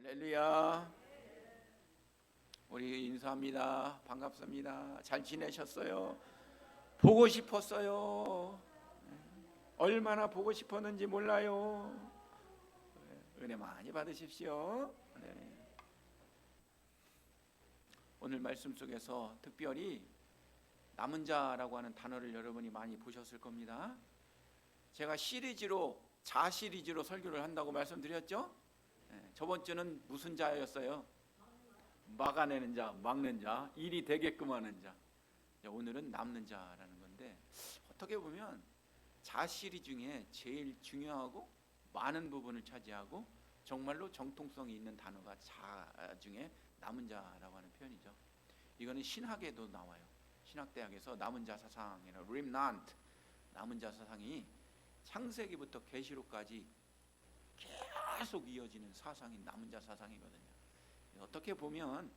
할렐루야. 우리 인사합니다. 반갑습니다. 잘 지내셨어요? 보고 싶었어요. 얼마나 보고 싶었는지 몰라요. 은혜 많이 받으십시오. 네. 오늘 말씀 속에서 특별히 남은 자라고 하는 단어를 여러분이 많이 보셨을 겁니다. 제가 자 시리즈로 설교를 한다고 말씀드렸죠? 저번 주는 무슨 자였어요? 막아내는 자, 막는 자, 일이 되게끔 하는 자. 오늘은 남는 자라는 건데, 어떻게 보면 자 시리즈 중에 제일 중요하고 많은 부분을 차지하고 정말로 정통성이 있는 단어가 자 중에 남은 자라고 하는 표현이죠. 이거는 신학에도 나와요. 신학대학에서 남은 자 사상이나 remnant, 남은 자 사상이 창세기부터 계시록까지 계속 이어지는 사상이 남은 자 사상이거든요. 어떻게 보면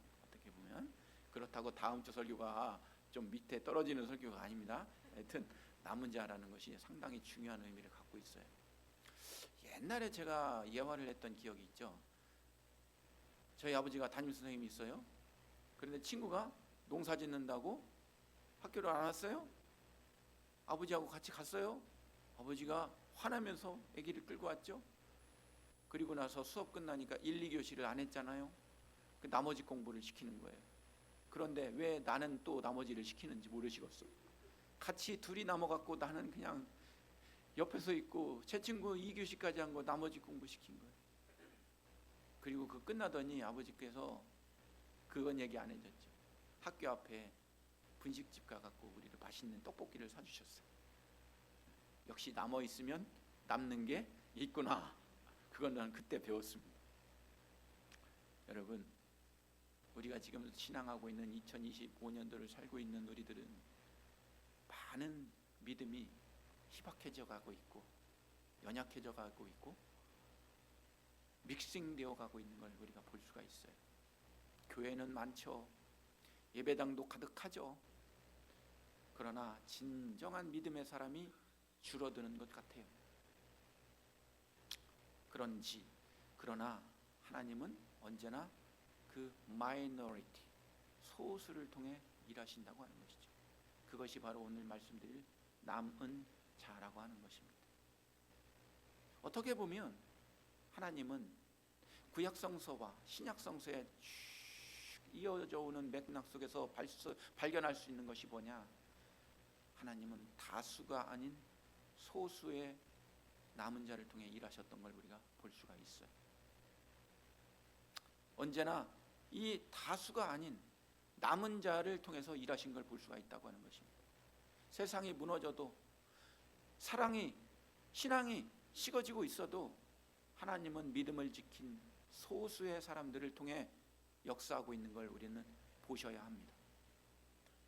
그렇다고 다음 주 설교가 좀 밑에 떨어지는 설교가 아닙니다. 하여튼 남은 자라는 것이 상당히 중요한 의미를 갖고 있어요. 옛날에 제가 예화를 했던 기억이 있죠. 저희 아버지가 담임 선생님이 있어요. 그런데 친구가 농사 짓는다고 학교를 안 왔어요. 아버지하고 같이 갔어요. 아버지가 화나면서 아기를 끌고 왔죠. 그리고 나서 수업 끝나니까 1, 2교시를 안 했잖아요. 그 나머지 공부를 시키는 거예요. 그런데 왜 나는 또 나머지를 시키는지 모르시겠어. 같이 둘이 남아갖고 나는 그냥 옆에서 있고 제 친구 2교시까지 한 거 나머지 공부 시킨 거예요. 그리고 그 끝나더니 아버지께서 그건 얘기 안 해줬죠. 학교 앞에 분식집 가갖고 우리를 맛있는 떡볶이를 사주셨어요. 역시 남아있으면 남는 게 있구나. 그건 난 그때 배웠습니다. 여러분, 우리가 지금 신앙하고 있는 2025년도를 살고 있는 우리들은 많은 믿음이 희박해져 가고 있고 연약해져 가고 있고 믹싱되어 가고 있는 걸 우리가 볼 수가 있어요. 교회는 많죠. 예배당도 가득하죠. 그러나 진정한 믿음의 사람이 줄어드는 것 같아요. 그러나 하나님은 언제나 그 마이너리티, 소수를 통해 일하신다고 하는 것이죠. 그것이 바로 오늘 말씀드릴 남은 자라고 하는 것입니다. 어떻게 보면 하나님은 구약성서와 신약성서에 쭉 이어져 오는 맥락 속에서 발견할 수 있는 것이 뭐냐? 하나님은 다수가 아닌 소수의 남은 자를 통해 일하셨던 걸 우리가 볼 수가 있어요. 언제나 이 다수가 아닌 남은 자를 통해서 일하신 걸 볼 수가 있다고 하는 것입니다. 세상이 무너져도 신앙이 식어지고 있어도 하나님은 믿음을 지킨 소수의 사람들을 통해 역사하고 있는 걸 우리는 보셔야 합니다.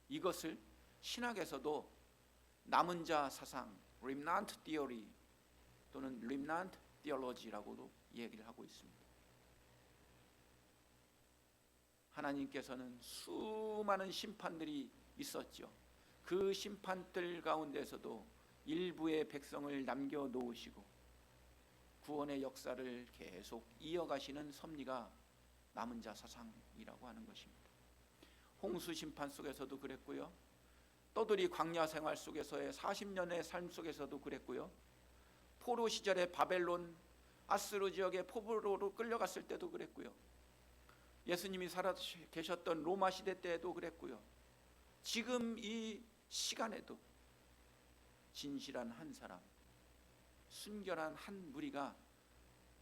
이것을 신학에서도 남은 자 사상, remnant theory 또는 remnant theology라고도 얘기를 하고 있습니다. 하나님께서는 수많은 심판들이 있었죠. 그 심판들 가운데서도 일부의 백성을 남겨놓으시고 구원의 역사를 계속 이어가시는 섭리가 남은 자 사상이라고 하는 것입니다. 홍수 심판 속에서도 그랬고요. 떠돌이 광야 생활 속에서의 40년의 삶 속에서도 그랬고요. 포로 시절에 바벨론, 아스루 지역의 포로로 끌려갔을 때도 그랬고요. 예수님이 살아 계셨던 로마 시대 때에도 그랬고요. 지금 이 시간에도 진실한 한 사람, 순결한 한 무리가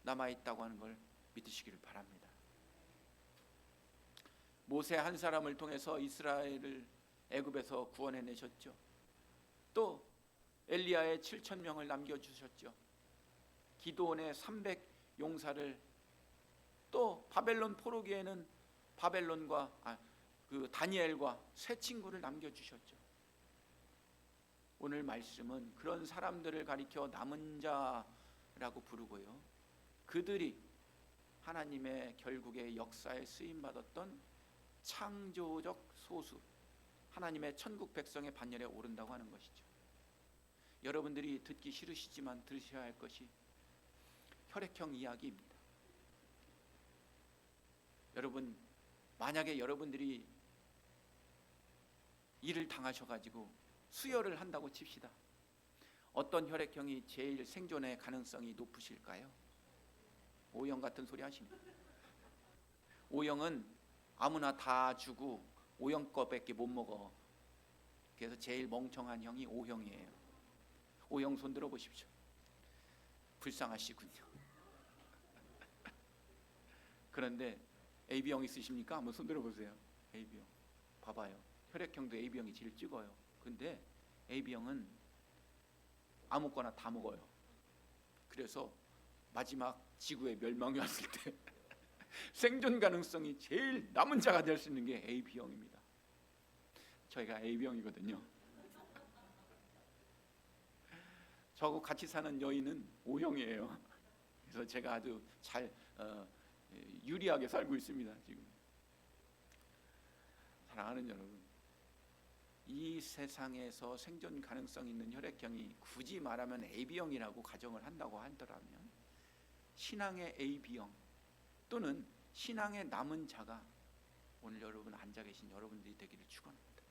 남아있다고 하는 걸 믿으시기를 바랍니다. 모세 한 사람을 통해서 이스라엘을 애굽에서 구원해내셨죠. 또 엘리야의 7,000명을 남겨주셨죠. 기드온의 300 용사를, 또 바벨론 포로기에는 다니엘과 세 친구를 남겨주셨죠. 오늘 말씀은 그런 사람들을 가리켜 남은 자라고 부르고요. 그들이 하나님의 결국의 역사에 쓰임받았던 창조적 소수, 하나님의 천국 백성의 반열에 오른다고 하는 것이죠. 여러분들이 듣기 싫으시지만 들으셔야 할 것이 혈액형 이야기입니다. 여러분, 만약에 여러분들이 일을 당하셔가지고 수혈을 한다고 칩시다. 어떤 혈액형이 제일 생존의 가능성이 높으실까요? O형 같은 소리 하십니다. O형은 아무나 다 주고 O형 거밖에 못 먹어. 그래서 제일 멍청한 형이 O형이에요. O형 손 들어 보십시오. 불쌍하시군요. 그런데 AB형 있으십니까? 한번 손 들어 보세요. AB형 봐봐요. 혈액형도 AB형이 제일 찍어요. 근데 AB형은 아무거나 다 먹어요. 그래서 마지막 지구에 멸망이 왔을 때 생존 가능성이 제일 남은 자가 될 수 있는 게 AB형입니다. 저희가 AB형이거든요. 저하고 같이 사는 여인은 O형이에요. 그래서 제가 아주 잘 유리하게 살고 있습니다. 지금. 사랑하는 여러분, 이 세상에서 생존 가능성 있는 혈액형이 굳이 말하면 AB형이라고 가정을 한다고 하더라면 신앙의 AB형 또는 신앙의 남은 자가 오늘 여러분 앉아 계신 여러분들이 되기를 축원합니다.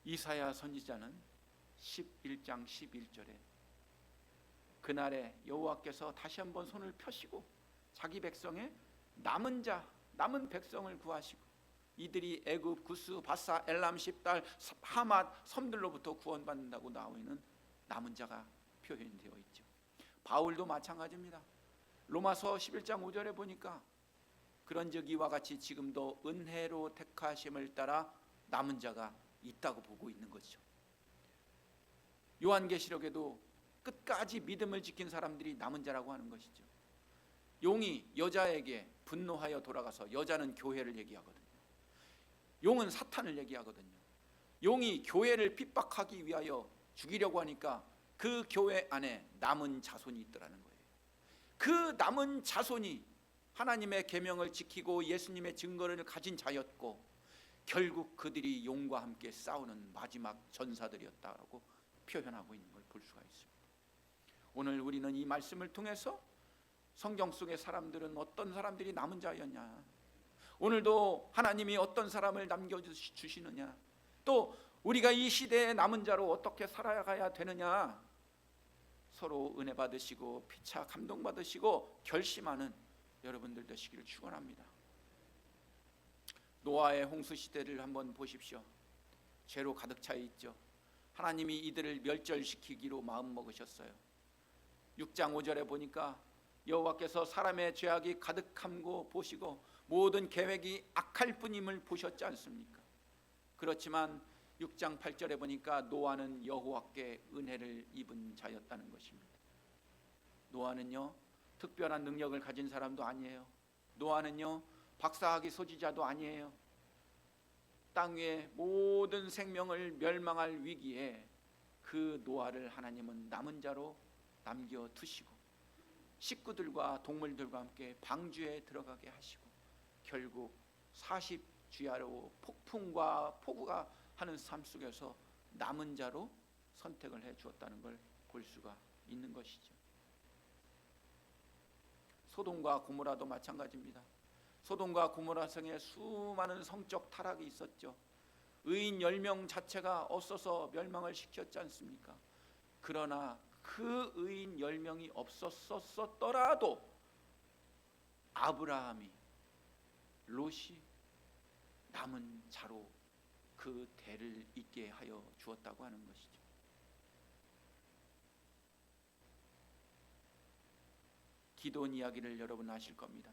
이사야 선지자는 11장 11절에 그날에 여호와께서 다시 한번 손을 펴시고 자기 백성의 남은 자, 남은 백성을 구하시고 이들이 애굽, 구스, 바사, 엘람, 십달, 하맛 섬들로부터 구원받는다고 나와 있는 남은 자가 표현되어 있죠. 바울도 마찬가지입니다. 로마서 11장 5절에 보니까 그런즉 이와 같이 지금도 은혜로 택하심을 따라 남은 자가 있다고 보고 있는 것이죠. 요한계시록에도 끝까지 믿음을 지킨 사람들이 남은 자라고 하는 것이죠. 용이 여자에게 분노하여 돌아가서 여자는 교회를 얘기하거든요. 용은 사탄을 얘기하거든요. 용이 교회를 핍박하기 위하여 죽이려고 하니까 그 교회 안에 남은 자손이 있더라는 거예요. 그 남은 자손이 하나님의 계명을 지키고 예수님의 증거를 가진 자였고 결국 그들이 용과 함께 싸우는 마지막 전사들이었다고 표현하고 있는 걸 볼 수가 있습니다. 오늘 우리는 이 말씀을 통해서 성경 속의 사람들은 어떤 사람들이 남은 자였냐, 오늘도 하나님이 어떤 사람을 남겨주시느냐, 또 우리가 이 시대의 남은 자로 어떻게 살아가야 되느냐, 서로 은혜 받으시고 피차 감동 받으시고 결심하는 여러분들 되시기를 축원합니다. 노아의 홍수 시대를 한번 보십시오. 죄로 가득 차 있죠. 하나님이 이들을 멸절시키기로 마음 먹으셨어요. 6장 5절에 보니까 여호와께서 사람의 죄악이 가득함고 보시고 모든 계획이 악할 뿐임을 보셨지 않습니까? 그렇지만 6장 8절에 보니까 노아는 여호와께 은혜를 입은 자였다는 것입니다. 노아는요 특별한 능력을 가진 사람도 아니에요. 노아는요 박사학위 소지자도 아니에요. 땅 위에 모든 생명을 멸망할 위기에 그 노아를 하나님은 남은 자로 남겨두시고 식구들과 동물들과 함께 방주에 들어가게 하시고 결국 40주야로 폭풍과 폭우가 하는 삶 속에서 남은 자로 선택을 해 주었다는 걸 볼 수가 있는 것이죠. 소돔과 고모라도 마찬가지입니다. 소돔과 고모라 성에 수많은 성적 타락이 있었죠. 의인 10명 자체가 없어서 멸망을 시켰지 않습니까? 그러나 그 의인 10명이 없었더라도 아브라함이, 롯이 남은 자로 그 대를 잇게 하여 주었다고 하는 것이죠. 기드온 이야기를 여러분 아실 겁니다.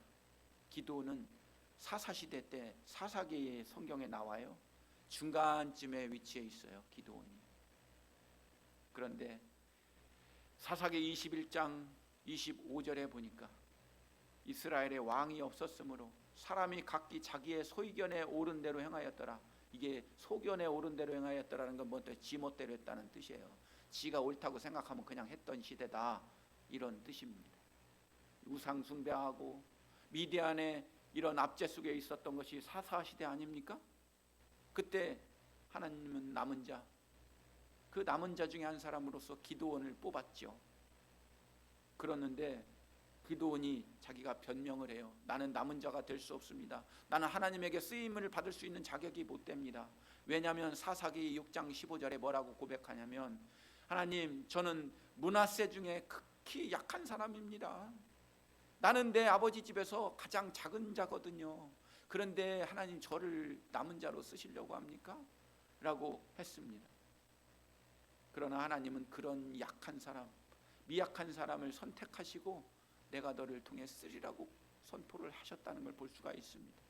기드온은 사사시대 때 사사기의 성경에 나와요. 중간쯤에 위치해 있어요. 기드온이. 그런데 사사기 21장 25절에 보니까 이스라엘에 왕이 없었으므로 사람이 각기 자기의 소견에 옳은 대로 행하였더라. 이게 소견에 옳은 대로 행하였더라는 건 뭐죠? 지멋대로 했다는 뜻이에요. 지가 옳다고 생각하면 그냥 했던 시대다, 이런 뜻입니다. 우상 숭배하고 미디안에 이런 압제 속에 있었던 것이 사사시대 아닙니까? 그때 하나님은 남은 자, 그 남은 자 중에 한 사람으로서 기드온을 뽑았죠. 그러는데 기드온이 자기가 변명을 해요. 나는 남은 자가 될 수 없습니다. 나는 하나님에게 쓰임을 받을 수 있는 자격이 못 됩니다. 왜냐하면 사사기 6장 15절에 뭐라고 고백하냐면, 하나님, 저는 므낫세 중에 극히 약한 사람입니다. 나는 내 아버지 집에서 가장 작은 자거든요. 그런데 하나님, 저를 남은 자로 쓰시려고 합니까? 라고 했습니다. 그러나 하나님은 그런 약한 사람, 미약한 사람을 선택하시고 내가 너를 통해 쓰리라고 선포를 하셨다는 걸 볼 수가 있습니다.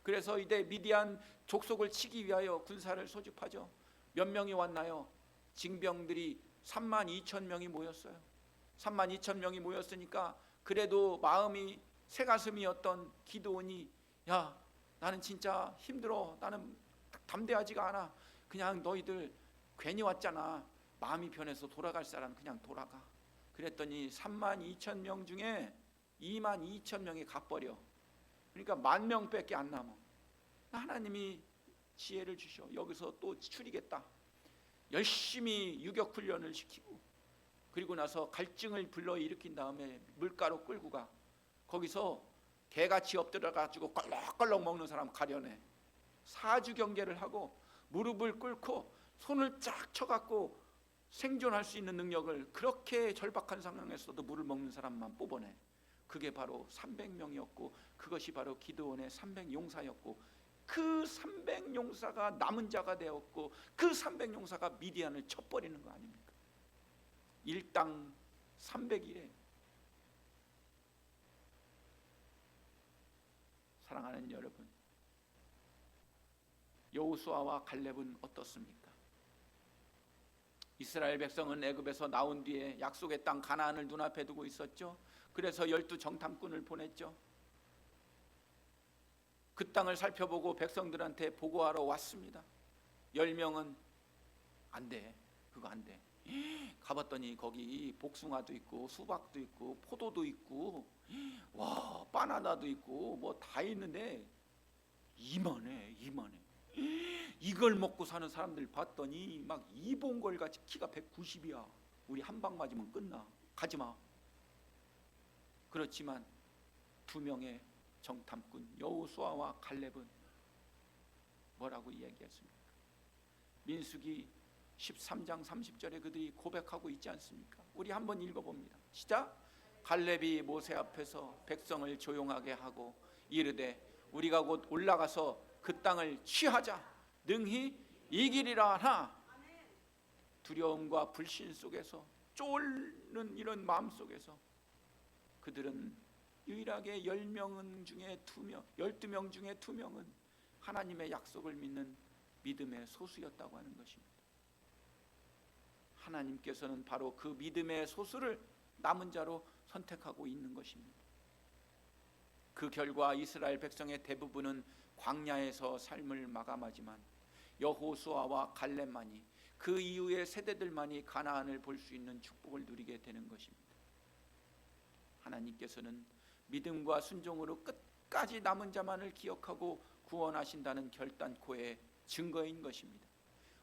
그래서 이제 미디안 족속을 치기 위하여 군사를 소집하죠. 몇 명이 왔나요? 징병들이 32,000명이 모였어요. 32,000명이 모였으니까 그래도 마음이 새가슴이었던 기드온이, 야, 나는 진짜 힘들어, 나는 담대하지가 않아, 그냥 너희들 괜히 왔잖아, 마음이 변해서 돌아갈 사람 그냥 돌아가. 그랬더니 32,000명 중에 22,000명이 가버려. 그러니까 10,000명밖에 안 남아. 하나님이 지혜를 주셔. 여기서 또 추리겠다. 열심히 유격훈련을 시키고, 그리고 나서 갈증을 불러일으킨 다음에 물가로 끌고 가. 거기서 개같이 엎드려가지고 껄렁껄렁 먹는 사람 가려내. 사주 경계를 하고 무릎을 꿇고 손을 쫙 쳐갖고 생존할 수 있는 능력을, 그렇게 절박한 상황에서도 물을 먹는 사람만 뽑아내. 그게 바로 300명이었고 그것이 바로 기드온의 300용사였고, 그 300용사가 남은 자가 되었고, 그 300용사가 미디안을 쳐버리는 거 아닙니까? 일당 300이래. 사랑하는 여러분, 여호수아와 갈렙은 어떻습니까? 이스라엘 백성은 애굽에서 나온 뒤에 약속의 땅 가나안을 눈앞에 두고 있었죠. 그래서 12 정탐꾼을 보냈죠. 그 땅을 살펴보고 백성들한테 보고하러 왔습니다. 10명은 안 돼, 그거 안 돼. 가봤더니 거기 복숭아도 있고 수박도 있고 포도도 있고, 와, 바나나도 있고 뭐 다 있는데 이만해. 이걸 먹고 사는 사람들 봤더니 막 이봉걸같이 키가 190이야. 우리 한 방 맞으면 끝나, 가지마. 그렇지만 2명의 정탐꾼 여호수아와 갈렙은 뭐라고 이야기했습니까? 민수기 13장 30절에 그들이 고백하고 있지 않습니까? 우리 한번 읽어봅니다. 시작. 갈렙이 모세 앞에서 백성을 조용하게 하고 이르되, 우리가 곧 올라가서 그 땅을 취하자, 능히 이기리라 하나. 두려움과 불신 속에서, 쫄는 이런 마음 속에서 그들은 유일하게 10명 중에 2명, 12명 중에 2명은 하나님의 약속을 믿는 믿음의 소수였다고 하는 것입니다. 하나님께서는 바로 그 믿음의 소수를 남은 자로 선택하고 있는 것입니다. 그 결과 이스라엘 백성의 대부분은 광야에서 삶을 마감하지만 여호수아와 갈렙만이, 그 이후의 세대들만이 가나안을 볼 수 있는 축복을 누리게 되는 것입니다. 하나님께서는 믿음과 순종으로 끝까지 남은 자만을 기억하고 구원하신다는 결단코의 증거인 것입니다.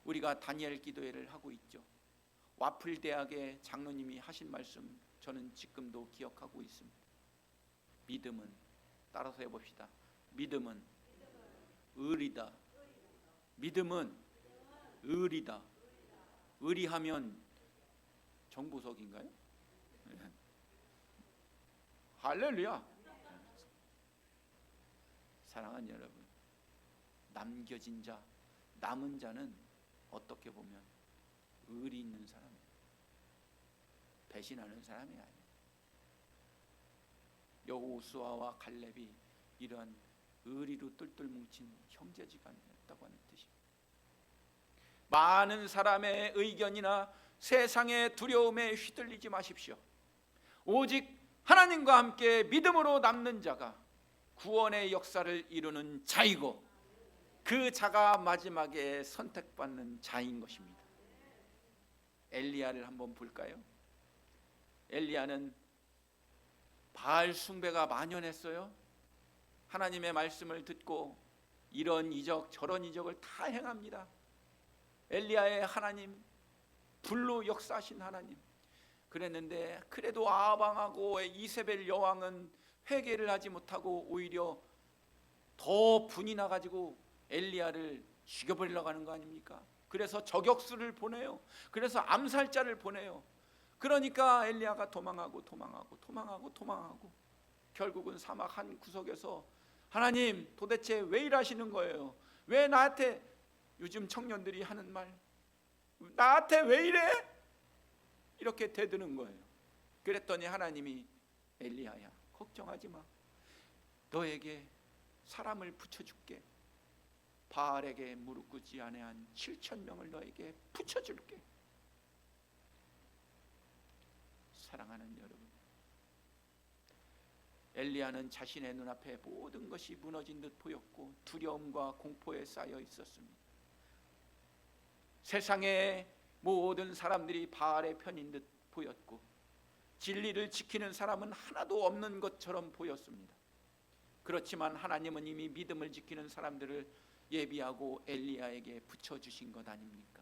우리가 다니엘 기도회를 하고 있죠. 와플 대학의 장로님이 하신 말씀 저는 지금도 기억하고 있습니다. 믿음은, 따라서 해봅시다. 믿음은 의리다. 믿음은 의리다. 의리하면 정보석인가요? 할렐루야. 사랑하는 여러분, 남겨진 자, 남은 자는 어떻게 보면 의리 있는 사람이에요. 배신하는 사람이 아니에요. 여호수아와 갈렙이 이러한 의리로 똘똘 뭉친 형제지간이었다고 하는 뜻입니다. 많은 사람의 의견이나 세상의 두려움에 휘둘리지 마십시오. 오직 하나님과 함께 믿음으로 남는 자가 구원의 역사를 이루는 자이고, 그 자가 마지막에 선택받는 자인 것입니다. 엘리야를 한번 볼까요? 엘리야는 바알 숭배가 만연했어요. 하나님의 말씀을 듣고 이런 이적 저런 이적을 다 행합니다. 엘리야의 하나님, 불로 역사하신 하나님, 그랬는데 그래도 아방하고 이세벨 여왕은 회개를 하지 못하고 오히려 더 분이 나가지고 엘리야를 죽여버리려고 하는 거 아닙니까? 그래서 저격수를 보내요. 그래서 암살자를 보내요. 그러니까 엘리야가 도망하고 결국은 사막 한 구석에서 하나님 도대체 왜 이러시는 거예요? 왜 나한테, 요즘 청년들이 하는 말, 나한테 왜 이래? 이렇게 대드는 거예요. 그랬더니 하나님이 엘리야야 걱정하지 마. 너에게 사람을 붙여줄게. 바알에게 무릎 꿇지 아니한 7,000명을 너에게 붙여줄게. 사랑하는 여러분, 엘리야는 자신의 눈앞에 모든 것이 무너진 듯 보였고 두려움과 공포에 쌓여 있었습니다. 세상의 모든 사람들이 바알의 편인 듯 보였고 진리를 지키는 사람은 하나도 없는 것처럼 보였습니다. 그렇지만 하나님은 이미 믿음을 지키는 사람들을 예비하고 엘리야에게 붙여주신 것 아닙니까?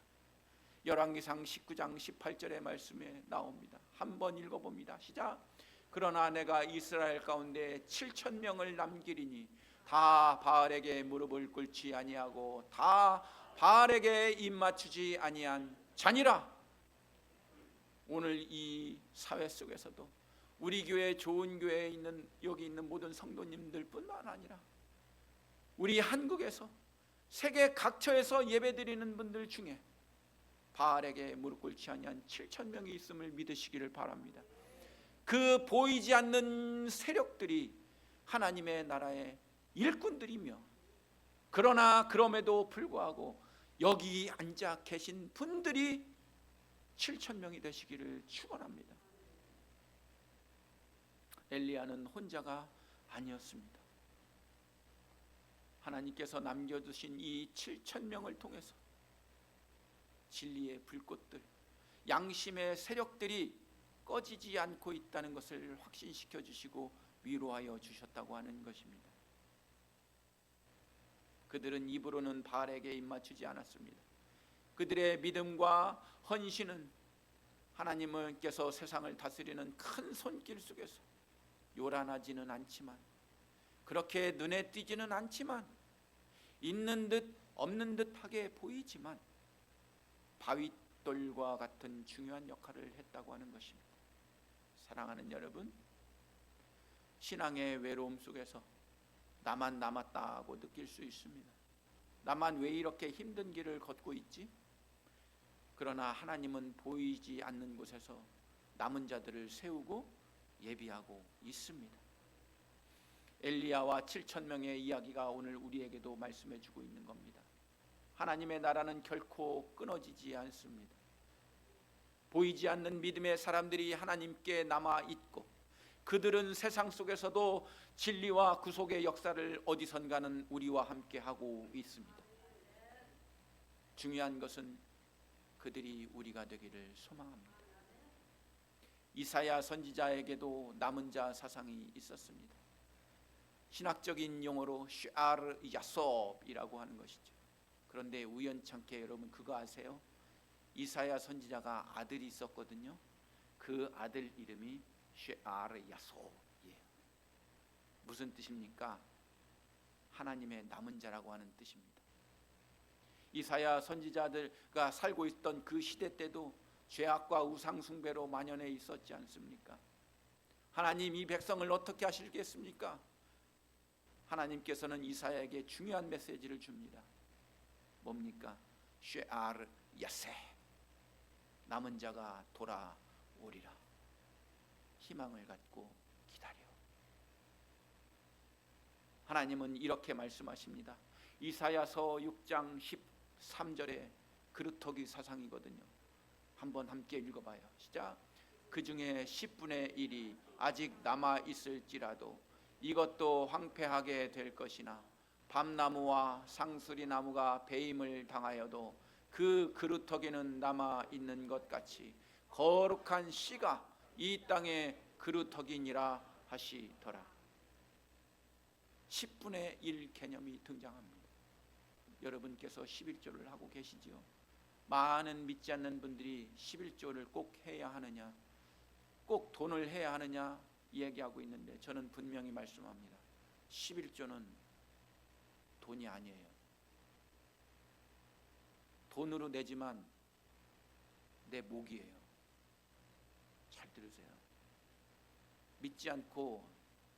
열왕기상 19장 18절의 말씀에 나옵니다. 한번 읽어봅니다. 시작. 그러나 내가 이스라엘 가운데 7,000명을 남기리니 다 바알에게 무릎을 꿇지 아니하고 다 바알에게 입맞추지 아니한 자니라. 오늘 이 사회 속에서도 우리 교회, 좋은 교회에 있는 여기 있는 모든 성도님들 뿐만 아니라 우리 한국에서 세계 각처에서 예배드리는 분들 중에 바알에게 무릎 꿇지 아니한 7,000명이 있음을 믿으시기를 바랍니다. 그 보이지 않는 세력들이 하나님의 나라의 일꾼들이며, 그러나 그럼에도 불구하고 여기 앉아 계신 분들이 7,000명이 되시기를 축원합니다. 엘리야는 혼자가 아니었습니다. 하나님께서 남겨두신 이 7,000명을 통해서 진리의 불꽃들, 양심의 세력들이 꺼지지 않고 있다는 것을 확신시켜 주시고 위로하여 주셨다고 하는 것입니다. 그들은 입으로는 바알에게 입맞추지 않았습니다. 그들의 믿음과 헌신은 하나님께서 세상을 다스리는 큰 손길 속에서 요란하지는 않지만, 그렇게 눈에 띄지는 않지만, 있는 듯 없는 듯하게 보이지만 바윗돌과 같은 중요한 역할을 했다고 하는 것입니다. 사랑하는 여러분, 신앙의 외로움 속에서 나만 남았다고 느낄 수 있습니다. 나만 왜 이렇게 힘든 길을 걷고 있지? 그러나 하나님은 보이지 않는 곳에서 남은 자들을 세우고 예비하고 있습니다. 엘리야와 7,000명의 이야기가 오늘 우리에게도 말씀해 주고 있는 겁니다. 하나님의 나라는 결코 끊어지지 않습니다. 보이지 않는 믿음의 사람들이 하나님께 남아 있고, 그들은 세상 속에서도 진리와 구속의 역사를 어디선가는 우리와 함께 하고 있습니다. 중요한 것은 그들이 우리가 되기를 소망합니다. 이사야 선지자에게도 남은 자 사상이 있었습니다. 신학적인 용어로 슈아르 야솝이라고 하는 것이죠. 그런데 우연찮게 여러분 그거 아세요? 이사야 선지자가 아들이 있었거든요. 그 아들 이름이 슈아르 야솝이에요. 무슨 뜻입니까? 하나님의 남은 자라고 하는 뜻입니다. 이사야 선지자들과 살고 있던 그 시대 때도 죄악과 우상 숭배로 만연해 있었지 않습니까? 하나님 이 백성을 어떻게 하시겠습니까? 하나님께서는 이사야에게 중요한 메시지를 줍니다. 뭡니까? 쉐아르 야세, 남은 자가 돌아오리라. 희망을 갖고 기다려. 하나님은 이렇게 말씀하십니다. 이사야서 6장 13절에 그루터기 사상이거든요. 한번 함께 읽어봐요. 시작. 그 중에 10분의 1이 아직 남아 있을지라도 이것도 황폐하게 될 것이나 밤나무와 상수리 나무가 배임을 당하여도 그 그루터기는 남아 있는 것 같이 거룩한 씨가 이 땅의 그루터기니라 하시더라. 10분의 1 개념이 등장합니다. 여러분께서 11조를 하고 계시지요? 많은 믿지 않는 분들이 11조를 꼭 해야 하느냐? 꼭 돈을 해야 하느냐 얘기하고 있는데 저는 분명히 말씀합니다. 11조는 돈이 아니에요. 돈으로 내지만 내 목이에요. 잘 들으세요. 믿지 않고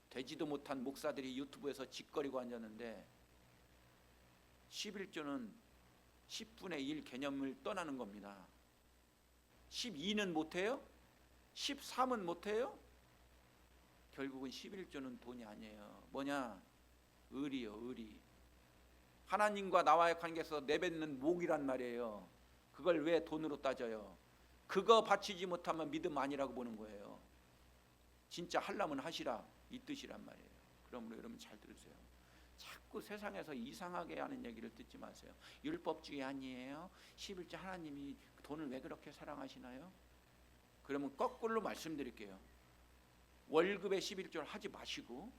되지도 못한 목사들이 유튜브에서 짓거리고 앉았는데 11조는 10분의 1 개념을 떠나는 겁니다. 12는 못해요? 13은 못해요? 결국은 11조는 돈이 아니에요. 뭐냐? 의리요, 의리. 하나님과 나와의 관계에서 내뱉는 목이란 말이에요. 그걸 왜 돈으로 따져요? 그거 바치지 못하면 믿음 아니라고 보는 거예요. 진짜 하려면 하시라, 이 뜻이란 말이에요. 그러므로 여러분 잘 들으세요. 자꾸 세상에서 이상하게 하는 얘기를 듣지 마세요. 율법주의 아니에요? 11조 하나님이 돈을 왜 그렇게 사랑하시나요? 그러면 거꾸로 말씀드릴게요. 월급의 11조를 하지 마시고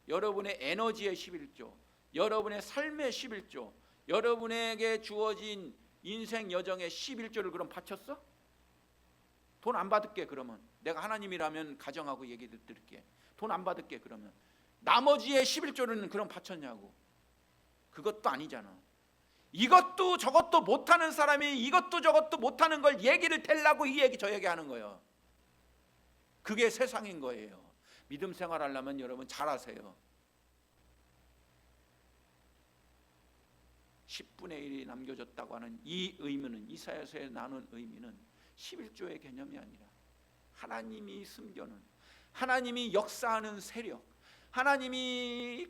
여러분의 에너지의 11조, 여러분의 삶의 11조, 여러분에게 주어진 인생 여정의 11조를 그럼 바쳤어? 돈 안 받을게. 그러면 내가 하나님이라면 가정하고 얘기 들을게. 돈 안 받을게. 그러면 나머지의 11조는 그럼 바쳤냐고. 그것도 아니잖아. 이것도 저것도 못하는 사람이 이것도 저것도 못하는 걸 얘기를 대려고 이 얘기 저 얘기 하는 거예요. 그게 세상인 거예요. 믿음 생활하려면 여러분 잘하세요. 10분의 1이 남겨졌다고 하는 이 의미는, 이사야서에 나눈 의미는 11조의 개념이 아니라 하나님이 숨겨놓은, 하나님이 역사하는 세력, 하나님이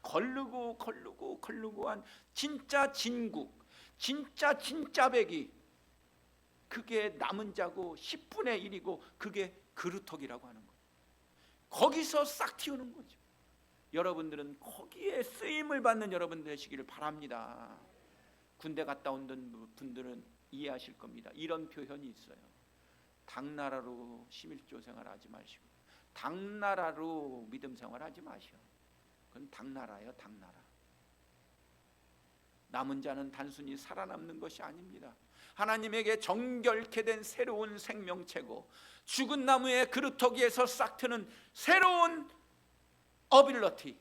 걸르고 한 진짜 진국, 진짜 진짜배기, 그게 남은 자고 10분의 1이고 그게 그루터기라고 하는 거예요. 거기서 싹 틔우는 거죠. 여러분들은 거기에 쓰임을 받는 여러분 되시기를 바랍니다. 군대 갔다 온 분들은 이해하실 겁니다. 이런 표현이 있어요. 당나라로 11조 생활하지 마시고 당나라로 믿음 생활하지 마시오. 그건 당나라예요, 당나라. 남은 자는 단순히 살아남는 것이 아닙니다. 하나님에게 정결케 된 새로운 생명체고 죽은 나무의 그루터기에서 싹 트는 새로운 어빌러티,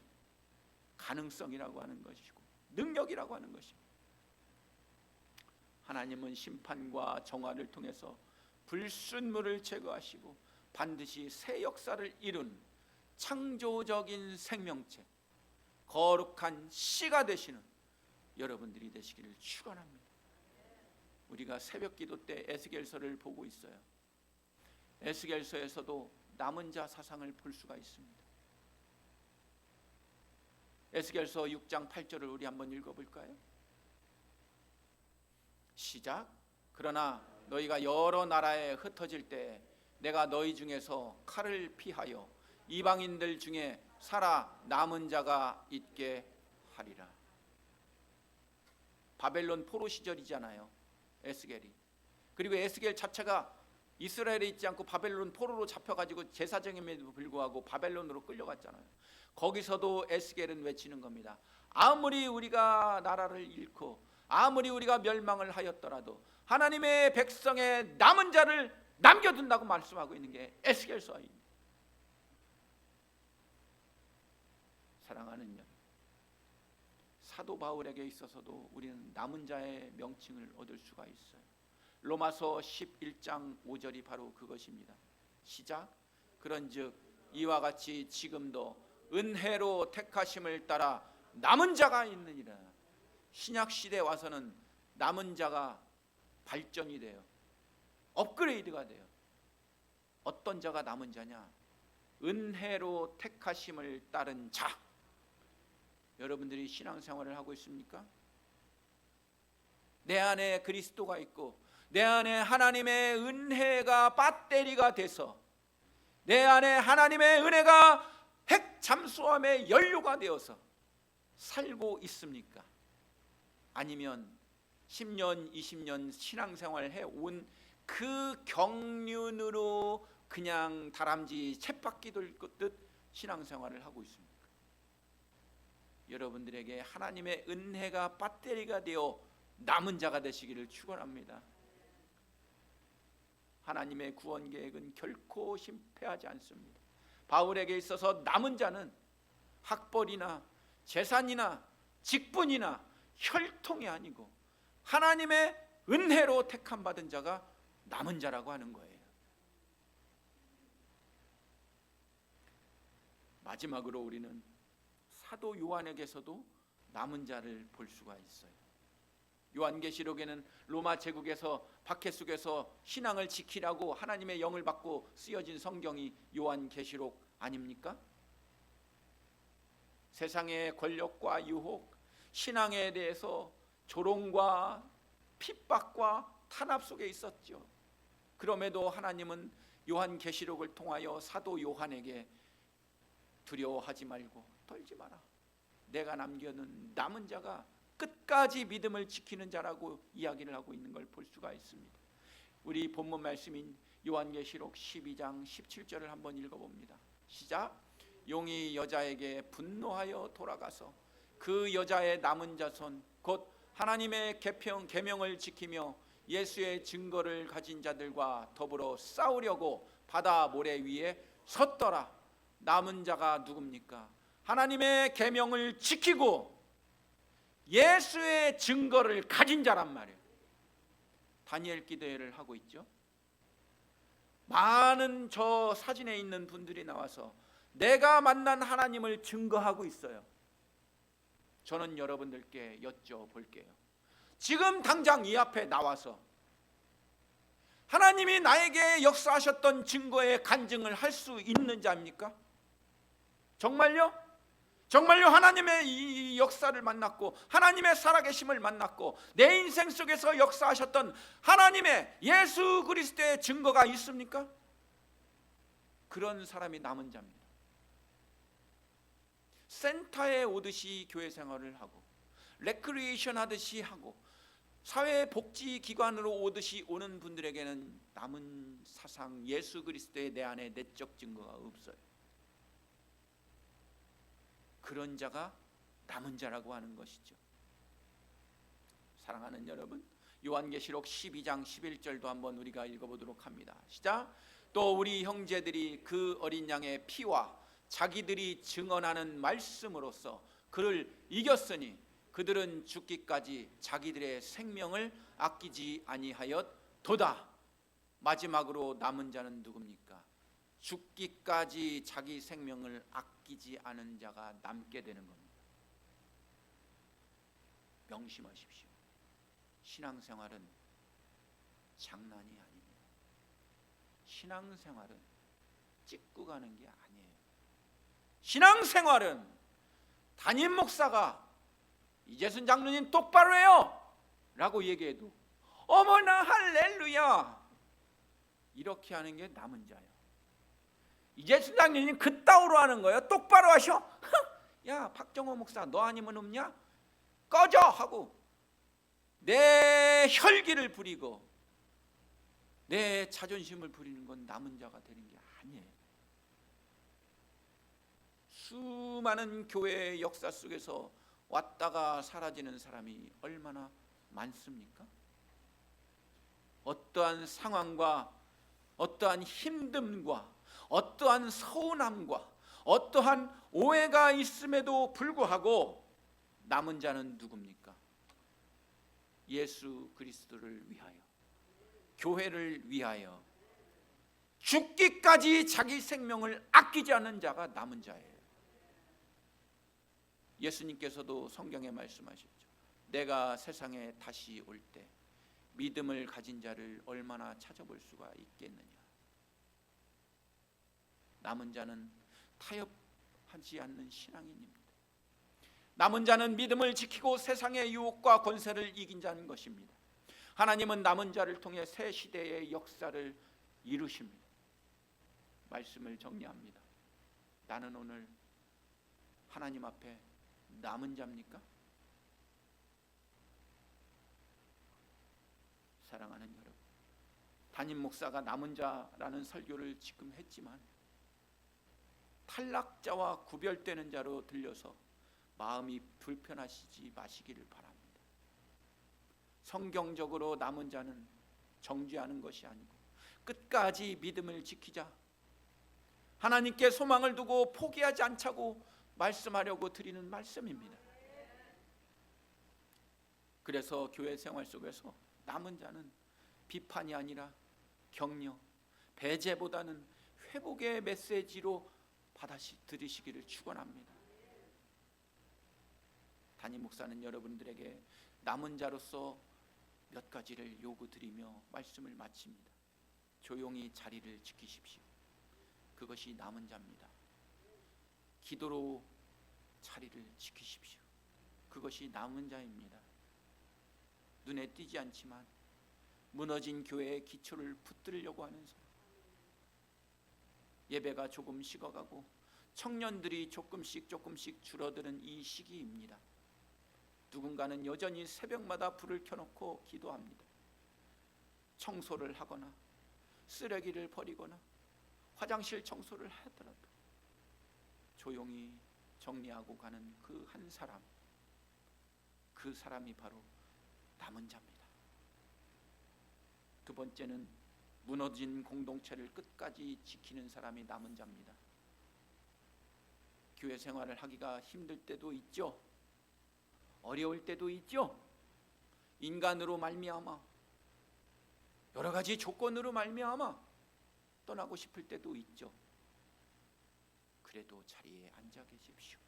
가능성이라고 하는 것이고 능력이라고 하는 것입니다. 하나님은 심판과 정화를 통해서 불순물을 제거하시고 반드시 새 역사를 이룬 창조적인 생명체, 거룩한 씨가 되시는 여러분들이 되시기를 축원합니다. 우리가 새벽기도 때 에스겔서를 보고 있어요. 에스겔서에서도 남은 자 사상을 볼 수가 있습니다. 에스겔서 6장 8절을 우리 한번 읽어볼까요? 시작. 그러나 너희가 여러 나라에 흩어질 때 내가 너희 중에서 칼을 피하여 이방인들 중에 살아 남은 자가 있게 하리라. 바벨론 포로 시절이잖아요, 에스겔이. 그리고 에스겔 자체가 이스라엘에 있지 않고 바벨론 포로로 잡혀가지고 제사장임에도 불구하고 바벨론으로 끌려갔잖아요. 거기서도 에스겔은 외치는 겁니다. 아무리 우리가 나라를 잃고 아무리 우리가 멸망을 하였더라도 하나님의 백성의 남은 자를 남겨둔다고 말씀하고 있는 게 에스겔서입니다. 사랑하는 여러분, 사도 바울에게 있어서도 우리는 남은 자의 명칭을 얻을 수가 있어요. 로마서 11장 5절이 바로 그것입니다. 시작. 그런즉 이와 같이 지금도 은혜로 택하심을 따라 남은 자가 있느니라. 신약 시대에 와서는 남은 자가 발전이 돼요. 업그레이드가 돼요. 어떤 자가 남은 자냐? 은혜로 택하심을 따른 자. 여러분들이 신앙생활을 하고 있습니까? 내 안에 그리스도가 있고 내 안에 하나님의 은혜가 배터리가 돼서 내 안에 하나님의 은혜가 핵잠수함의 연료가 되어서 살고 있습니까? 아니면 10년, 20년 신앙생활을 해온 그 경륜으로 그냥 다람쥐 쳇바퀴 돌듯 신앙생활을 하고 있습니까? 여러분들에게 하나님의 은혜가 배터리가 되어 남은 자가 되시기를 축원합니다. 하나님의 구원 계획은 결코 실패하지 않습니다. 바울에게 있어서 남은 자는 학벌이나 재산이나 직분이나 혈통이 아니고 하나님의 은혜로 택함 받은 자가 남은 자라고 하는 거예요. 마지막으로 우리는 사도 요한에게서도 남은 자를 볼 수가 있어요. 요한계시록에는 로마 제국에서 박해 속에서 신앙을 지키라고 하나님의 영을 받고 쓰여진 성경이 요한계시록 아닙니까? 세상의 권력과 유혹, 신앙에 대해서 조롱과 핍박과 탄압 속에 있었죠. 그럼에도 하나님은 요한계시록을 통하여 사도 요한에게 두려워하지 말고 떨지 마라. 내가 남겨둔 남은 자가 끝까지 믿음을 지키는 자라고 이야기를 하고 있는 걸 볼 수가 있습니다. 우리 본문 말씀인 요한계시록 12장 17절을 한번 읽어봅니다. 시작. 용이 여자에게 분노하여 돌아가서 그 여자의 남은 자손 곧 하나님의 계명을 지키며 예수의 증거를 가진 자들과 더불어 싸우려고 바다 모래 위에 섰더라. 남은 자가 누굽니까? 하나님의 계명을 지키고 예수의 증거를 가진 자란 말이에요. 다니엘 기도회를 하고 있죠. 많은 저 사진에 있는 분들이 나와서 내가 만난 하나님을 증거하고 있어요. 저는 여러분들께 여쭤볼게요. 지금 당장 이 앞에 나와서 하나님이 나에게 역사하셨던 증거의 간증을 할 수 있는 자입니까? 정말요? 정말요 하나님의 이 역사를 만났고 하나님의 살아계심을 만났고 내 인생 속에서 역사하셨던 하나님의 예수 그리스도의 증거가 있습니까? 그런 사람이 남은 자입니다. 센터에 오듯이 교회 생활을 하고 레크리에이션 하듯이 하고 사회복지기관으로 오듯이 오는 분들에게는 남은 사상 예수 그리스도의 내 안에 내적 증거가 없어요. 그런 자가 남은 자라고 하는 것이죠. 사랑하는 여러분, 요한계시록 12장 11절도 한번 우리가 읽어보도록 합니다. 시작. 또 우리 형제들이 그 어린 양의 피와 자기들이 증언하는 말씀으로써 그를 이겼으니 그들은 죽기까지 자기들의 생명을 아끼지 아니하였도다. 마지막으로 남은 자는 누굽니까? 죽기까지 자기 생명을 아끼지 않은 자가 남게 되는 겁니다. 명심하십시오. 신앙생활은 장난이 아닙니다. 신앙생활은 찍고 가는 게 아니에요. 신앙생활은 담임 목사가 이재순 장로님 똑바로 해요 라고 얘기해도 어머나 할렐루야 이렇게 하는 게 남은 자예요. 이재순 장로님 그따위로 하는 거예요. 똑바로 하셔. 야 박정호 목사 너 아니면 없냐? 꺼져 하고 내 혈기를 부리고 내 자존심을 부리는 건 남은 자가 되는 게 아니에요. 수많은 교회의 역사 속에서 왔다가 사라지는 사람이 얼마나 많습니까? 어떠한 상황과 어떠한 힘듦과 어떠한 서운함과 어떠한 오해가 있음에도 불구하고 남은 자는 누굽니까? 예수 그리스도를 위하여 교회를 위하여 죽기까지 자기 생명을 아끼지 않는 자가 남은 자예요. 예수님께서도 성경에 말씀하셨죠. 내가 세상에 다시 올 때 믿음을 가진 자를 얼마나 찾아볼 수가 있겠느냐. 남은 자는 타협하지 않는 신앙인입니다. 남은 자는 믿음을 지키고 세상의 유혹과 권세를 이긴 자는 것입니다. 하나님은 남은 자를 통해 새 시대의 역사를 이루십니다. 말씀을 정리합니다. 나는 오늘 하나님 앞에 남은 자입니까? 사랑하는 여러분, 담임 목사가 남은 자라는 설교를 지금 했지만 탈락자와 구별되는 자로 들려서 마음이 불편하시지 마시기를 바랍니다. 성경적으로 남은 자는 정죄하는 것이 아니고 끝까지 믿음을 지키자. 하나님께 소망을 두고 포기하지 않자고 말씀하려고 드리는 말씀입니다. 그래서 교회 생활 속에서 남은 자는 비판이 아니라 격려, 배제보다는 회복의 메시지로 받아들이시기를 축원합니다. 담임 목사는 여러분들에게 남은 자로서 몇 가지를 요구드리며 말씀을 마칩니다. 조용히 자리를 지키십시오. 그것이 남은 자입니다. 기도로 자리를 지키십시오. 그것이 남은 자입니다. 눈에 띄지 않지만 무너진 교회의 기초를 붙들려고 하는 사람, 예배가 조금 식어가고 청년들이 조금씩 줄어드는 이 시기입니다. 누군가는 여전히 새벽마다 불을 켜놓고 기도합니다. 청소를 하거나 쓰레기를 버리거나 화장실 청소를 하더라도 조용히 정리하고 가는 그 한 사람, 그 사람이 바로 남은 자입니다. 두 번째는 무너진 공동체를 끝까지 지키는 사람이 남은 자입니다. 교회 생활을 하기가 힘들 때도 있죠. 어려울 때도 있죠. 인간으로 말미암아, 여러 가지 조건으로 말미암아 떠나고 싶을 때도 있죠. 그래도 자리에 앉아 계십시오.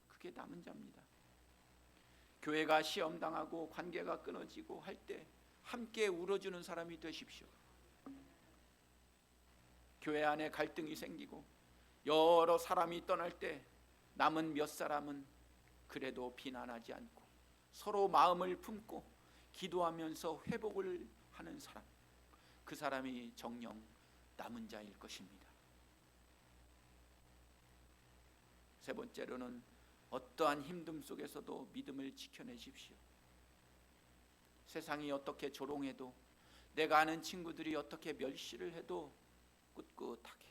그게 남은 자입니다. 교회가 시험당하고 관계가 끊어지고 할 때 함께 울어주는 사람이 되십시오. 교회 안에 갈등이 생기고 여러 사람이 떠날 때 남은 몇 사람은 그래도 비난하지 않고 서로 마음을 품고 기도하면서 회복을 하는 사람, 그 사람이 정녕 남은 자일 것입니다. 세 번째로는 어떠한 힘듦 속에서도 믿음을 지켜내십시오. 세상이 어떻게 조롱해도, 내가 아는 친구들이 어떻게 멸시를 해도 꿋꿋하게,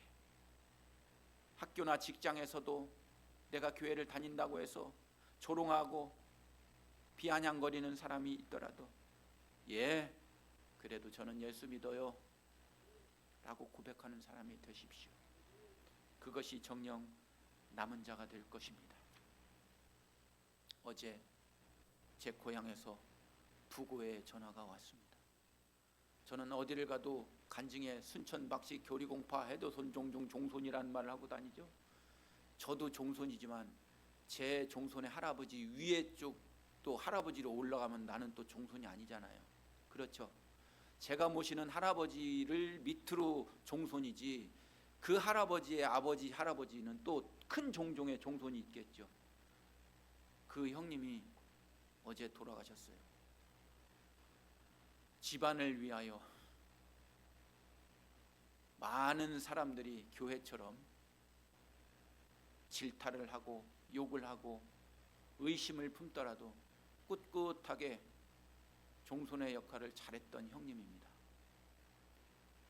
학교나 직장에서도 내가 교회를 다닌다고 해서 조롱하고 비아냥거리는 사람이 있더라도, 예, 그래도 저는 예수 믿어요 라고 고백하는 사람이 되십시오. 그것이 정녕 남은 자가 될 것입니다. 어제 제 고향에서 부고의 전화가 왔습니다. 저는 어디를 가도 간증에 순천, 박씨, 교리공파, 해도손, 종종, 종손이라는 말을 하고 다니죠. 저도 종손이지만 제 종손의 할아버지 위에 쪽도 할아버지로 올라가면 나는 또 종손이 아니잖아요. 그렇죠? 제가 모시는 할아버지를 밑으로 종손이지, 그 할아버지의 아버지 할아버지는 또 큰 종종의 종손이 있겠죠. 그 형님이 어제 돌아가셨어요. 집안을 위하여 많은 사람들이 교회처럼 질타를 하고 욕을 하고 의심을 품더라도 꿋꿋하게 종손의 역할을 잘했던 형님입니다.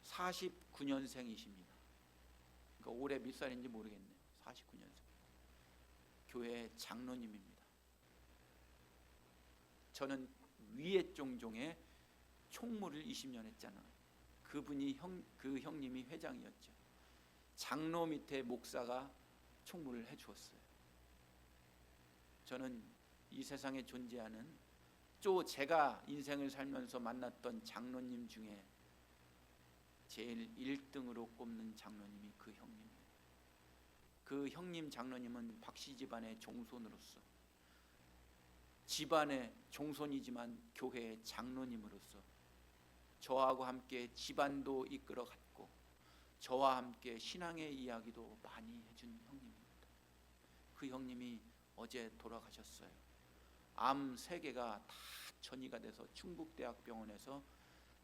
49년생이십니다. 그러니까 올해 몇 살인지 모르겠네요. 49년생. 교회 장로님입니다. 저는 위에 종종의 총무를 20년 했잖아요. 그분이 그 형님이 회장이었죠. 장로 밑에 목사가 총무를 해주었어요. 저는 이 세상에 존재하는 제가 인생을 살면서 만났던 장로님 중에 제일 1등으로 꼽는 장로님이 그 형님이에요. 그 형님 장로님은 박씨 집안의 종손으로서, 집안의 종손이지만 교회의 장로님으로서 저하고 함께 집안도 이끌어갔고 저와 함께 신앙의 이야기도 많이 해준 형님입니다. 그 형님이 어제 돌아가셨어요. 암 3개가 다 전이가 돼서 충북대학병원에서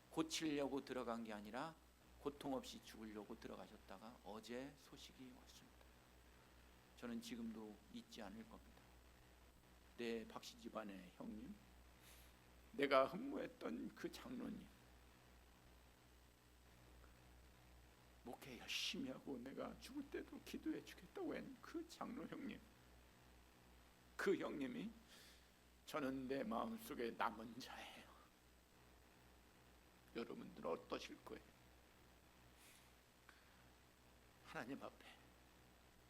고치려고 들어간 게 아니라 고통 없이 죽으려고 들어가셨다가 어제 소식이 왔습니다. 저는 지금도 잊지 않을 겁니다. 내 박씨 집안의 형님, 내가 흠모했던 그 장로님, 목회 열심히 하고 내가 죽을 때도 기도해 주겠다고 한 그 장로 형님, 그 형님이 저는 내 마음속에 남은 자예요. 여러분들 어떠실 거예요? 하나님 앞에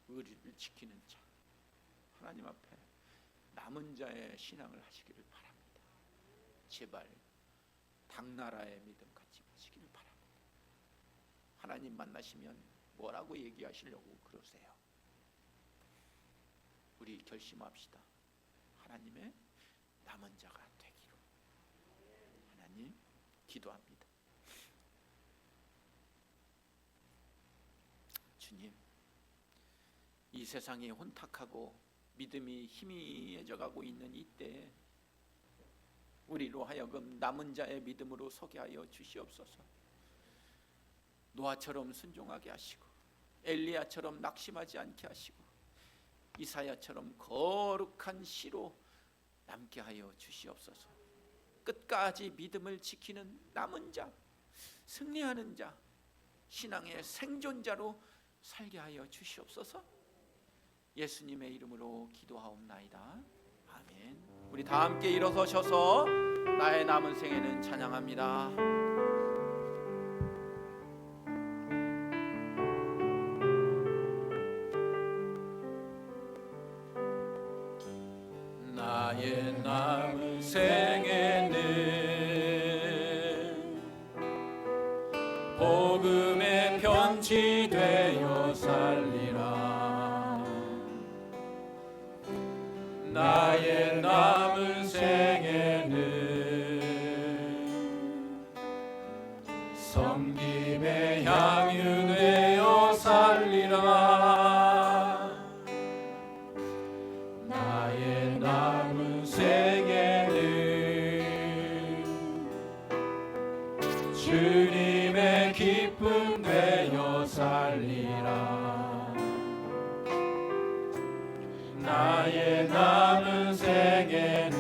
의리를 지키는 자, 하나님 앞에 남은 자의 신앙을 하시기를 바랍니다. 제발 당나라의 믿음 갖지 마시기를 바랍니다. 하나님 만나시면 뭐라고 얘기하시려고 그러세요? 우리 결심합시다. 하나님의 남은 자가 되기로. 하나님 기도합니다. 주님, 이 세상이 혼탁하고 믿음이 희미해져 가고 있는 이때에 우리로 하여금 남은 자의 믿음으로 서게 하여 주시옵소서. 노아처럼 순종하게 하시고 엘리야처럼 낙심하지 않게 하시고 이사야처럼 거룩한 시로 남게 하여 주시옵소서. 끝까지 믿음을 지키는 남은 자, 승리하는 자, 신앙의 생존자로 살게 하여 주시옵소서. 예수님의 이름으로 기도하옵나이다. 아멘. 우리 다 함께 일어서셔서 나의 남은 생애는 찬양합니다. 나의 남은 생애는 복음의 편지 되어 살리라. 나의 남은 생애는 섬김의 향유 되어 살리라. 나의 남은 생애는 주님의 기쁨 되어 살리라. 나의 남은 생애는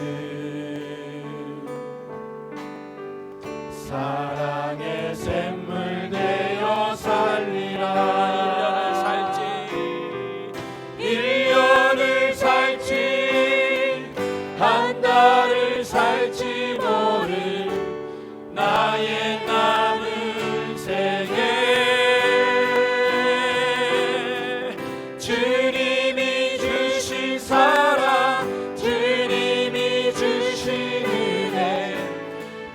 사랑의 샘물 되어 살리라. 1년을 살지 한 달을 살지 모를 나의 남은 생애. 주님이 주신 사랑, 주님이 주신 은혜,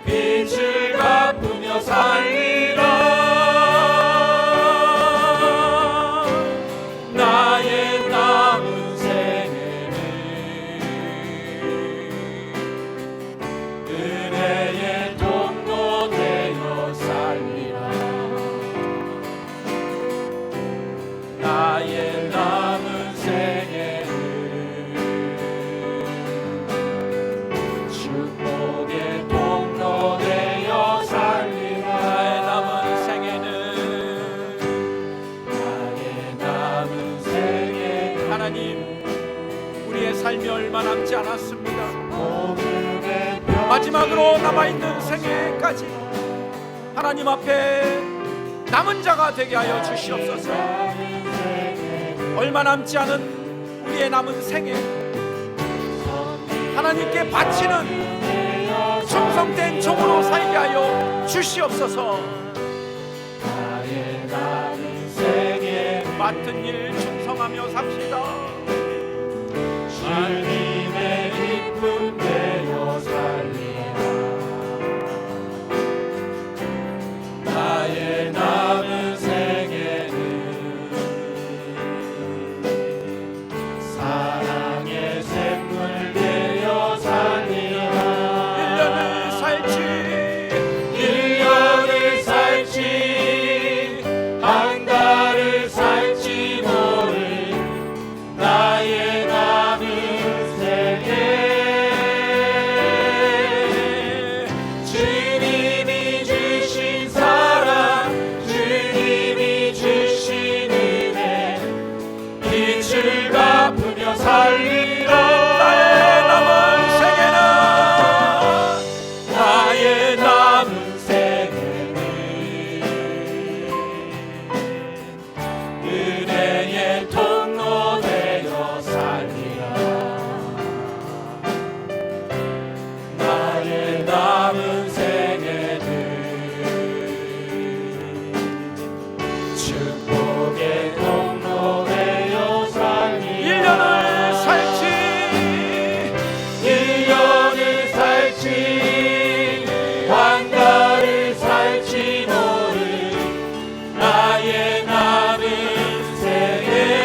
빛을 갚으며 살리라. 나의 남은 생애는 은혜의 통로 되어 살리라. 나의 남은 생애는 축복의 통로 되어 살리라. 나의 남은 생애는, 나의 남은 생애는 하나님, 우리의 삶이 얼마 남지 않았습니다. 마지막으로 남아있는 생애까지 하나님 앞에 남은 자가 되게 하여 주시옵소서. 얼마 남지 않은 우리의 남은 생애, 하나님께 바치는 충성된 종으로 살게 하여 주시옵소서. 나의 남은 생애 맡은 일 충성하며 삽시다. 주님의 기쁨 되어 살리라. 나의 남은 생애는 사랑의 샘물 되어 살리라. 1년을 살지 한 달을 살지 모를 나의 남은 나의 남은 생에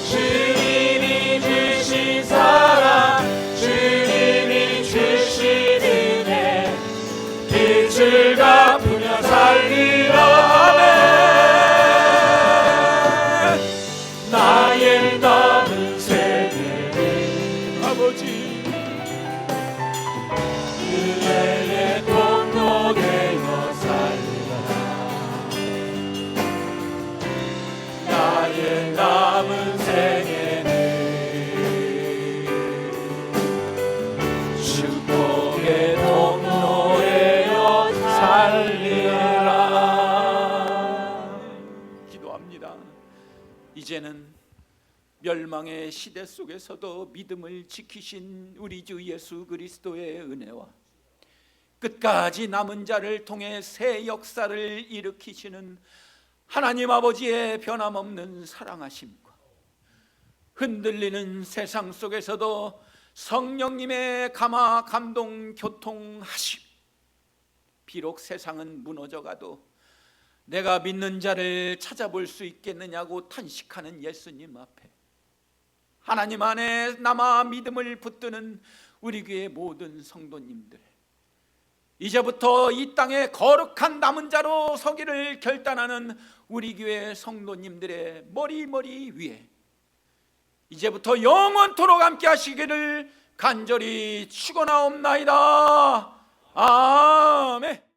주님이 주신 사랑, 주님이 주신 은혜, 빛을 갚으며 살리라. 아멘. 나의 남은 생에는 아버지 은혜의 통로 되어 살리라. 나의 남은 생에는 축복의 통로 되어 살리라. 기도합니다. 이제는 멸망의 시대 속에서도 믿음을 지키신 우리 주 예수 그리스도의 은혜와 끝까지 남은 자를 통해 새 역사를 일으키시는 하나님 아버지의 변함없는 사랑하심과 흔들리는 세상 속에서도 성령님의 감화 감동 교통하심, 비록 세상은 무너져가도 내가 믿는 자를 찾아볼 수 있겠느냐고 탄식하는 예수님 앞에 하나님 안에 남아 믿음을 붙드는 우리 교회 모든 성도님들, 이제부터 이 땅에 거룩한 남은 자로 서기를 결단하는 우리 교회 성도님들의 머리 위에 이제부터 영원토록 함께 하시기를 간절히 축원하옵나이다. 아멘.